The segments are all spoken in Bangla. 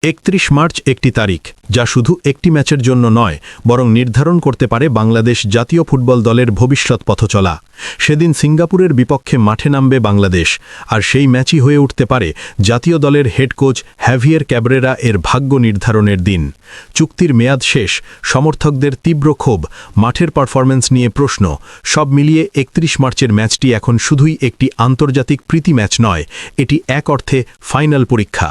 ৩১ মার্চ একটি তারিখ যা শুধু একটি ম্যাচের জন্য নয় বরং নির্ধারণ করতে পারে বাংলাদেশ জাতীয় ফুটবল দলের ভবিষ্যৎ পথচলা। সেদিন সিঙ্গাপুরের বিপক্ষে মাঠে নামবে বাংলাদেশ, আর সেই ম্যাচই হয়ে উঠতে পারে জাতীয় দলের হেড কোচ হ্যাভিয়ের ক্যাব্রেরা এর ভাগ্য নির্ধারণের দিন। চুক্তির মেয়াদ শেষ, সমর্থকদের তীব্র ক্ষোভ, মাঠের পারফরম্যান্স নিয়ে প্রশ্ন, সব মিলিয়ে ৩১ মার্চের ম্যাচটি এখন শুধুই একটি আন্তর্জাতিক প্রীতি ম্যাচ নয়, এটি এক অর্থে ফাইনাল পরীক্ষা।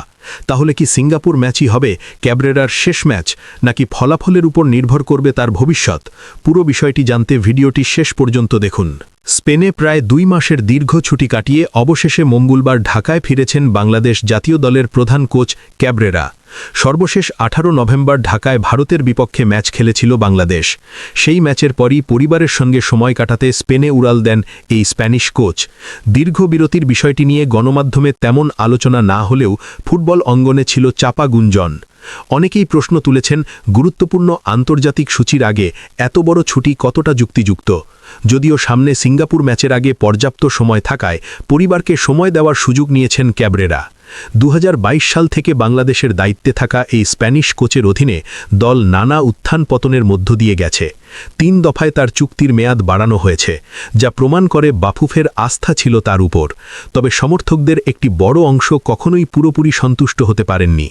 তাহলে কি সিঙ্গাপুর ম্যাচই হবে ক্যাব্রেরার শেষ ম্যাচ, নাকি ফলাফলের উপর নির্ভর করবে তার ভবিষ্যৎ? পুরো বিষয়টি জানতে ভিডিওটি শেষ পর্যন্ত দেখুন। স্পেনে প্রায় ২ মাসের দীর্ঘ ছুটি কাটিয়ে অবশেষে মঙ্গলবার ঢাকায় ফিরেছেন বাংলাদেশ জাতীয় দলের প্রধান কোচ ক্যাব্রেরা। সর্বশেষ ১৮ নভেম্বর ঢাকায় ভারতের বিপক্ষে ম্যাচ খেলেছিল বাংলাদেশ। সেই ম্যাচের পরই পরিবারের সঙ্গে সময় কাটাতে স্পেনে উড়াল দেন এই স্প্যানিশ কোচ। দীর্ঘ বিরতির বিষয়টি নিয়ে গণমাধ্যমে তেমন আলোচনা না হলেও ফুটবল অঙ্গনে ছিল চাপা গুঞ্জন। অনেকেই প্রশ্ন তুলেছেন, গুরুত্বপূর্ণ আন্তর্জাতিক সূচির আগে এত বড় ছুটি কতটা যুক্তিযুক্ত? যদিও সামনে সিঙ্গাপুর ম্যাচের আগে পর্যাপ্ত সময় থাকায় পরিবারকে সময় দেওয়ার সুযোগ নিয়েছেন ক্যাব্রেরা। ২০২২ সাল থেকে বাংলাদেশের দায়িত্বে থাকা এই স্প্যানিশ কোচের অধীনে দল নানা উত্থান পতনের মধ্য দিয়ে গেছে। ৩ দফায় তার চুক্তির মেয়াদ বাড়ানো হয়েছে, যা প্রমাণ করে বাফুফের আস্থা ছিল তার উপর। তবে সমর্থকদের একটি বড় অংশ কখনোই পুরোপুরি সন্তুষ্ট হতে পারেননি।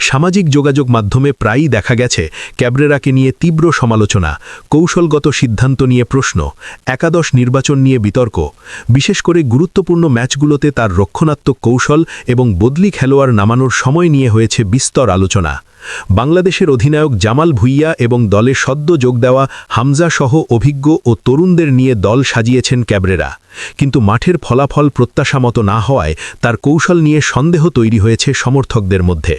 সামাজিক যোগাযোগ মাধ্যমে প্রায়ই দেখা গেছে ক্যাব্রেরাকে নিয়ে তীব্র সমালোচনা, কৌশলগত সিদ্ধান্ত নিয়ে প্রশ্ন, একাদশ নির্বাচন নিয়ে বিতর্ক। বিশেষ করে গুরুত্বপূর্ণ ম্যাচগুলোতে তার রক্ষণাত্মক কৌশল এবং বদলি খেলোয়াড় নামানোর সময় নিয়ে হয়েছে বিস্তর আলোচনা। বাংলাদেশের অধিনায়ক জামাল ভুঁইয়া এবং দলে সদ্য যোগ দেওয়া হামজা সহ অভিজ্ঞ ও তরুণদের নিয়ে দল সাজিয়েছেন ক্যাব্রেরা। কিন্তু মাঠের ফলাফল প্রত্যাশামতো না হওয়ায় তার কৌশল নিয়ে সন্দেহ তৈরি হয়েছে সমর্থকদের মধ্যে।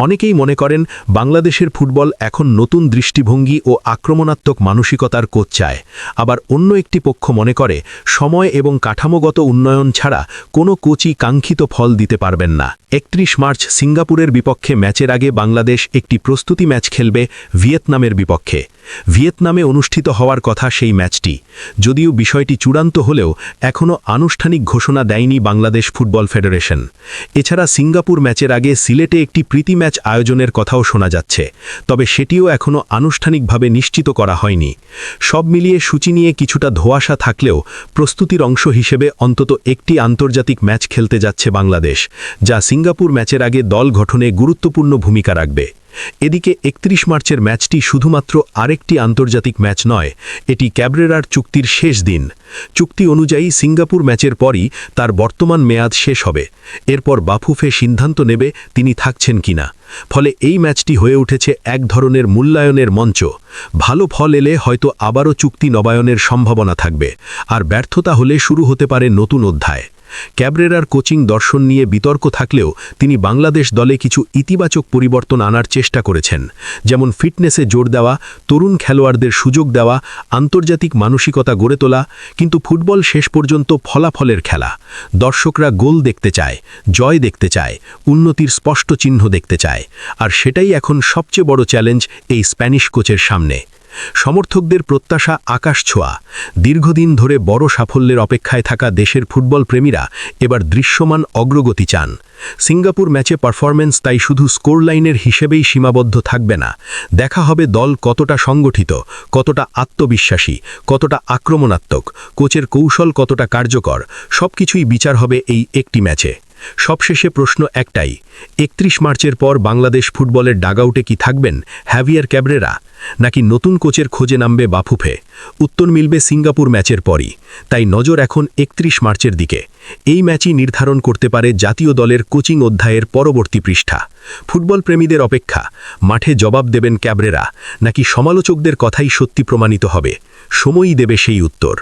অনেকেই মনে করেন বাংলাদেশের ফুটবল এখন নতুন দৃষ্টিভঙ্গি ও আক্রমণাত্মক মানসিকতার কোচ চায়। আবার অন্য একটি পক্ষ মনে করে সময় এবং কাঠামোগত উন্নয়ন ছাড়া কোনো কোচই কাঙ্ক্ষিত ফল দিতে পারবেন না। ৩১ মার্চ সিঙ্গাপুরের বিপক্ষে ম্যাচের আগে বাংলাদেশ একটি প্রস্তুতি ম্যাচ খেলবে ভিয়েতনামের বিপক্ষে। ভিয়েতনামে অনুষ্ঠিত হওয়ার কথা সেই ম্যাচটি। যদিও বিষয়টি চূড়ান্ত হলেও এখনও আনুষ্ঠানিক ঘোষণা দেয়নি বাংলাদেশ ফুটবল ফেডারেশন। এছাড়া সিঙ্গাপুর ম্যাচের আগে সিলেটে একটি প্রীতি ম্যাচ আয়োজনের কথাও শোনা যাচ্ছে, তবে সেটিও এখনও আনুষ্ঠানিকভাবে নিশ্চিত করা হয়নি। সব মিলিয়ে সূচি নিয়ে কিছুটা ধোঁয়াশা থাকলেও প্রস্তুতির অংশ হিসেবে অন্তত একটি আন্তর্জাতিক ম্যাচ খেলতে যাচ্ছে বাংলাদেশ, যা সিঙ্গাপুর ম্যাচের আগে দল গঠনে গুরুত্বপূর্ণ ভূমিকা রাখবে। এদিকে ৩১ মার্চের ম্যাচটি শুধুমাত্র আরেকটি আন্তর্জাতিক ম্যাচ নয়, এটি ক্যাব্রেরার চুক্তির শেষ দিন। চুক্তি অনুযায়ী সিঙ্গাপুর ম্যাচের পরই তার বর্তমান মেয়াদ শেষ হবে। এরপর বাফুফে সিদ্ধান্ত নেবে তিনি থাকছেন কিনা। ফলে এই ম্যাচটি হয়ে উঠেছে এক ধরনের মূল্যায়নের মঞ্চ। ভালো ফল এলে হয়তো আবারও চুক্তি নবায়নের সম্ভাবনা থাকবে, আর ব্যর্থতা হলে শুরু হতে পারে নতুন অধ্যায়। ক্যাব্রেরার কোচিং দর্শন নিয়ে বিতর্ক থাকলেও তিনি বাংলাদেশ দলে কিছু ইতিবাচক পরিবর্তন আনার চেষ্টা করেছেন, যেমন ফিটনেসে জোর দেওয়া, তরুণ খেলোয়াড়দের সুযোগ দেওয়া, আন্তর্জাতিক মানসিকতা গড়ে তোলা। কিন্তু ফুটবল শেষ পর্যন্ত ফলাফলের খেলা। দর্শকরা গোল দেখতে চায়, জয় দেখতে চায়, উন্নতির স্পষ্ট চিহ্ন দেখতে চায়, আর সেটাই এখন সবচেয়ে বড় চ্যালেঞ্জ এই স্প্যানিশ কোচের সামনে। সমর্থকদের প্রত্যাশা আকাশ ছোঁয়া। দীর্ঘদিন ধরে বড় সাফল্যের অপেক্ষায় থাকা দেশের ফুটবল প্রেমীরা এবার দৃশ্যমান অগ্রগতি চান। সিঙ্গাপুর ম্যাচে পারফরম্যান্স তাই শুধু স্কোর লাইনের হিসেবেই সীমাবদ্ধ থাকবে না। দেখা হবে দল কতটা সংগঠিত, কতটা আত্মবিশ্বাসী, কতটা আক্রমণাত্মক, কোচের কৌশল কতটা কার্যকর। সবকিছুই বিচার হবে এই একটি ম্যাচে। সবশেষে প্রশ্ন একটাই, ৩১ মার্চের পর বাংলাদেশ ফুটবলের ডাগআউটে কি থাকবেন হ্যাভিয়ের ক্যাব্রেরা, নাকি নতুন কোচের খোঁজে নামবে বাফুফে? উত্তর মিলবে সিঙ্গাপুর ম্যাচের পরই। তাই নজর এখন ৩১ মার্চের দিকে। এই ম্যাচই নির্ধারণ করতে পারে জাতীয় দলের কোচিং অধ্যায়ের পরবর্তী পৃষ্ঠা। ফুটবল প্রেমীদের অপেক্ষা, মাঠে জবাব দেবেন ক্যাব্রেরা, নাকি সমালোচকদের কথাই সত্যি প্রমাণিত হবে? সময়ই দেবে সেই উত্তর।